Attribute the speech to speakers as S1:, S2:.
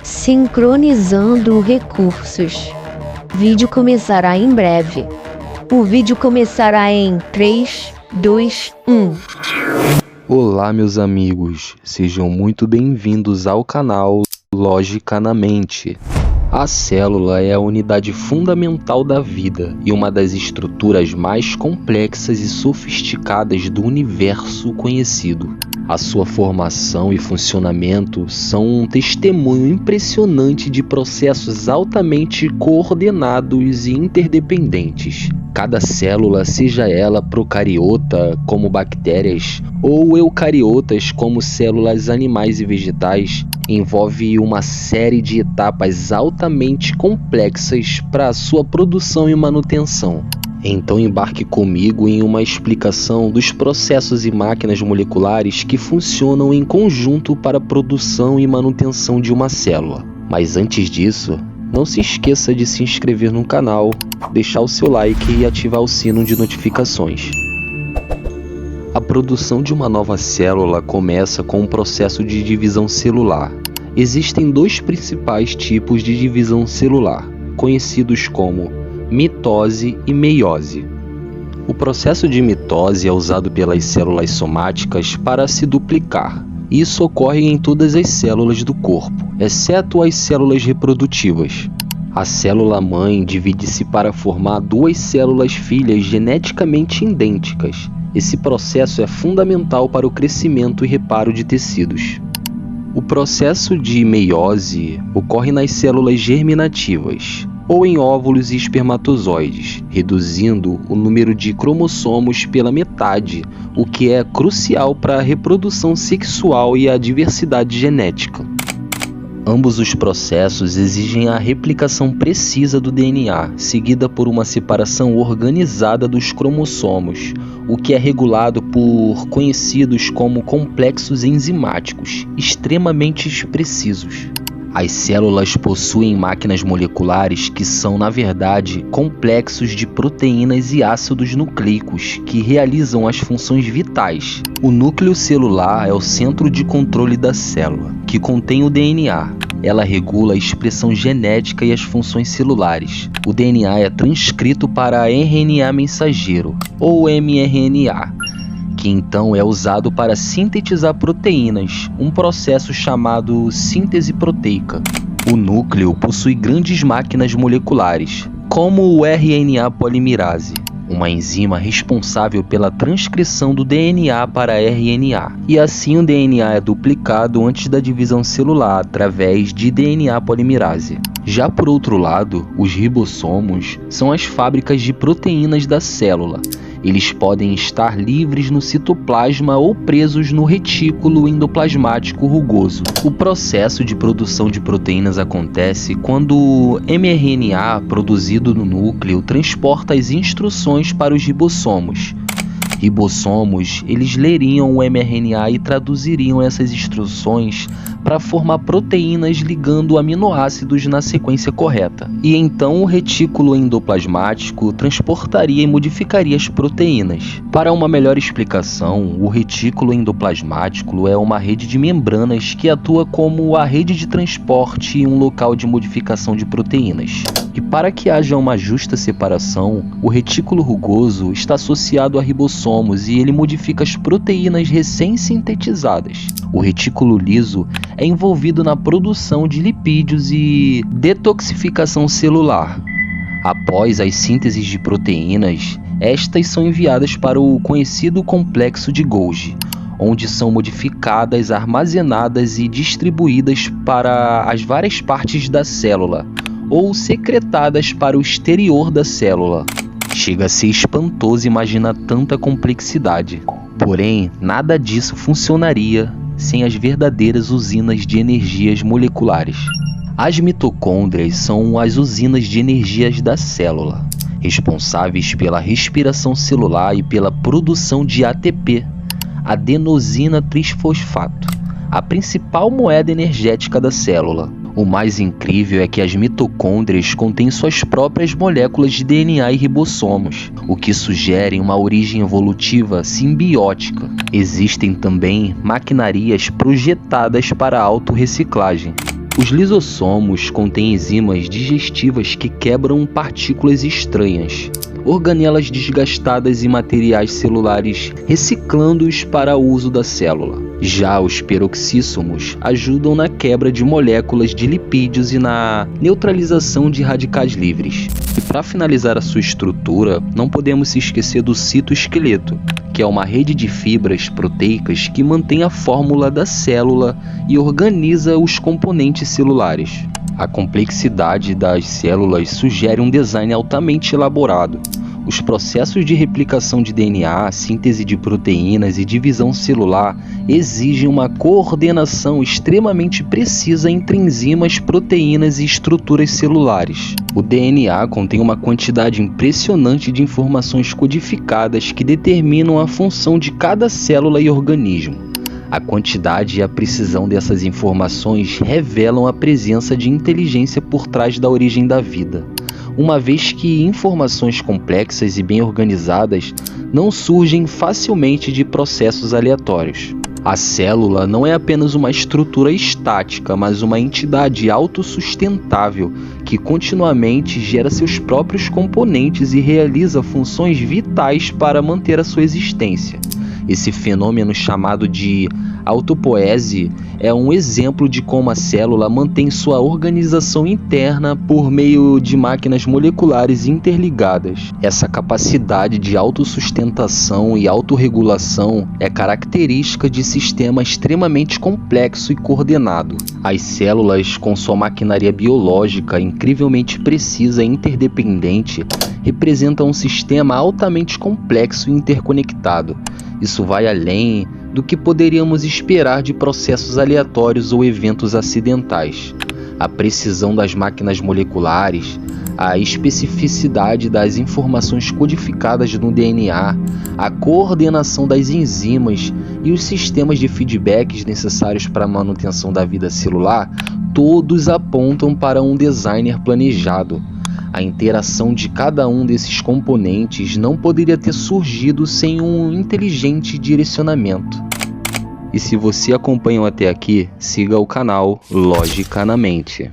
S1: Sincronizando recursos. Vídeo começará em breve. O vídeo começará em 3, 2, 1.
S2: Olá, meus amigos, sejam muito bem-vindos ao canal Lógica na Mente. A célula é a unidade fundamental da vida e uma das estruturas mais complexas e sofisticadas do universo conhecido. A sua formação e funcionamento são um testemunho impressionante de processos altamente coordenados e interdependentes. Cada célula, seja ela procariota, como bactérias, ou eucariotas, como células animais e vegetais, envolve uma série de etapas altamente complexas para a sua produção e manutenção. Então embarque comigo em uma explicação dos processos e máquinas moleculares que funcionam em conjunto para a produção e manutenção de uma célula. Mas antes disso, não se esqueça de se inscrever no canal, deixar o seu like e ativar o sino de notificações. A produção de uma nova célula começa com um processo de divisão celular. Existem dois principais tipos de divisão celular, conhecidos como mitose e meiose. O processo de mitose é usado pelas células somáticas para se duplicar. Isso ocorre em todas as células do corpo, exceto as células reprodutivas. A célula-mãe divide-se para formar duas células filhas geneticamente idênticas. Esse processo é fundamental para o crescimento e reparo de tecidos. O processo de meiose ocorre nas células germinativas, ou em óvulos e espermatozoides, reduzindo o número de cromossomos pela metade, o que é crucial para a reprodução sexual e a diversidade genética. Ambos os processos exigem a replicação precisa do DNA, seguida por uma separação organizada dos cromossomos, o que é regulado por conhecidos como complexos enzimáticos, extremamente precisos. As células possuem máquinas moleculares que são, na verdade, complexos de proteínas e ácidos nucleicos que realizam as funções vitais. O núcleo celular é o centro de controle da célula, que contém o DNA. Ela regula a expressão genética e as funções celulares. O DNA é transcrito para RNA mensageiro, ou mRNA, que então é usado para sintetizar proteínas, um processo chamado síntese proteica. O núcleo possui grandes máquinas moleculares, como o RNA polimerase, uma enzima responsável pela transcrição do DNA para RNA, e assim o DNA é duplicado antes da divisão celular através de DNA polimerase. Já por outro lado, os ribossomos são as fábricas de proteínas da célula. Eles podem estar livres no citoplasma ou presos no retículo endoplasmático rugoso. O processo de produção de proteínas acontece quando o mRNA produzido no núcleo transporta as instruções para os ribossomos. Ribossomos, eles leriam o mRNA e traduziriam essas instruções para formar proteínas ligando aminoácidos na sequência correta. E então o retículo endoplasmático transportaria e modificaria as proteínas. Para uma melhor explicação, o retículo endoplasmático é uma rede de membranas que atua como a rede de transporte e um local de modificação de proteínas. E para que haja uma justa separação, o retículo rugoso está associado a ribossomos e ele modifica as proteínas recém-sintetizadas. O retículo liso é envolvido na produção de lipídios e detoxificação celular. Após as sínteses de proteínas, estas são enviadas para o conhecido complexo de Golgi, onde são modificadas, armazenadas e distribuídas para as várias partes da célula, ou secretadas para o exterior da célula. Chega a ser espantoso imaginar tanta complexidade. Porém, nada disso funcionaria sem as verdadeiras usinas de energias moleculares. As mitocôndrias são as usinas de energias da célula, responsáveis pela respiração celular e pela produção de ATP, adenosina trisfosfato, a principal moeda energética da célula. O mais incrível é que as mitocôndrias contêm suas próprias moléculas de DNA e ribossomos, o que sugere uma origem evolutiva simbiótica. Existem também maquinarias projetadas para a autorreciclagem. Os lisossomos contêm enzimas digestivas que quebram partículas estranhas, organelas desgastadas e materiais celulares, reciclando-os para o uso da célula. Já os peroxísomos ajudam na quebra de moléculas de lipídios e na neutralização de radicais livres. E para finalizar a sua estrutura, não podemos se esquecer do citoesqueleto, que é uma rede de fibras proteicas que mantém a fórmula da célula e organiza os componentes celulares. A complexidade das células sugere um design altamente elaborado. Os processos de replicação de DNA, síntese de proteínas e divisão celular exigem uma coordenação extremamente precisa entre enzimas, proteínas e estruturas celulares. O DNA contém uma quantidade impressionante de informações codificadas que determinam a função de cada célula e organismo. A quantidade e a precisão dessas informações revelam a presença de inteligência por trás da origem da vida, uma vez que informações complexas e bem organizadas não surgem facilmente de processos aleatórios. A célula não é apenas uma estrutura estática, mas uma entidade autossustentável que continuamente gera seus próprios componentes e realiza funções vitais para manter a sua existência. Esse fenômeno chamado de autopoese é um exemplo de como a célula mantém sua organização interna por meio de máquinas moleculares interligadas. Essa capacidade de autossustentação e autorregulação é característica de sistema extremamente complexo e coordenado. As células, com sua maquinaria biológica incrivelmente precisa e interdependente, representam um sistema altamente complexo e interconectado. Isso vai além do que poderíamos esperar de processos aleatórios ou eventos acidentais. A precisão das máquinas moleculares, a especificidade das informações codificadas no DNA, a coordenação das enzimas e os sistemas de feedbacks necessários para a manutenção da vida celular, todos apontam para um designer planejado. A interação de cada um desses componentes não poderia ter surgido sem um inteligente direcionamento. E se você acompanhou até aqui, siga o canal Lógica na Mente.